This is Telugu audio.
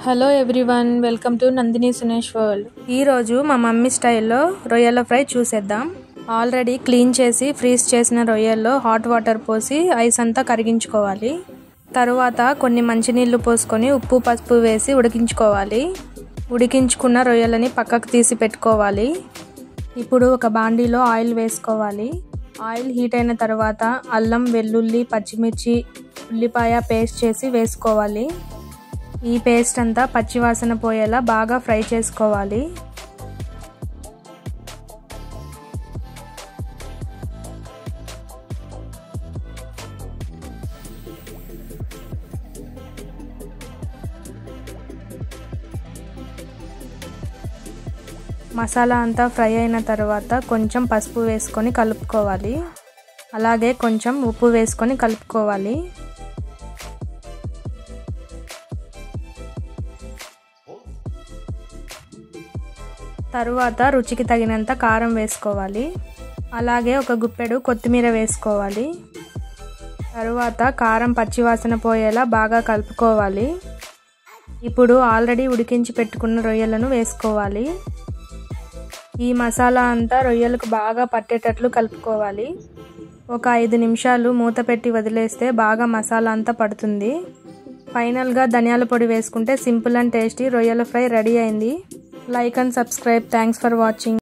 Hello everyone, welcome to Nandini Sunesh world. ఈరోజు మా మమ్మీ స్టైల్లో రొయ్యల ఫ్రై చూసేద్దాం. ఆల్రెడీ క్లీన్ చేసి ఫ్రీజ్ చేసిన రొయ్యల్లో హాట్ వాటర్ పోసి ఐస్ అంతా కరిగించుకోవాలి. తరువాత కొన్ని మంచినీళ్లు పోసుకొని ఉప్పు పసుపు వేసి ఉడికించుకోవాలి. ఉడికించుకున్న రొయ్యలని పక్కకు తీసి పెట్టుకోవాలి. ఇప్పుడు ఒక బాండీలో ఆయిల్ వేసుకోవాలి. ఆయిల్ హీట్ అయిన తర్వాత అల్లం, వెల్లుల్లి, పచ్చిమిర్చి, ఉల్లిపాయ పేస్ట్ చేసి వేసుకోవాలి. ఈ పేస్ట్ అంతా పచ్చివాసన పోయేలా బాగా ఫ్రై చేసుకోవాలి. మసాలా అంతా ఫ్రై అయిన తర్వాత కొంచెం పసుపు వేసుకొని కలుపుకోవాలి. అలాగే కొంచెం ఉప్పు వేసుకొని కలుపుకోవాలి. తరువాత రుచికి తగినంత కారం వేసుకోవాలి. అలాగే ఒక గుప్పెడు కొత్తిమీర వేసుకోవాలి. తరువాత కారం పచ్చివాసన పోయేలా బాగా కలుపుకోవాలి. ఇప్పుడు ఆల్రెడీ ఉడికించి పెట్టుకున్న రొయ్యలను వేసుకోవాలి. ఈ మసాలా అంతా రొయ్యలకు బాగా పట్టేటట్లు కలుపుకోవాలి. ఒక 5 నిమిషాలు మూత పెట్టి వదిలేస్తే బాగా మసాలా అంతా పడుతుంది. ఫైనల్గా ధనియాల పొడి వేసుకుంటే సింపుల్ అండ్ టేస్టీ రొయ్యల ఫ్రై రెడీ అయింది. Like and subscribe. Thanks for watching.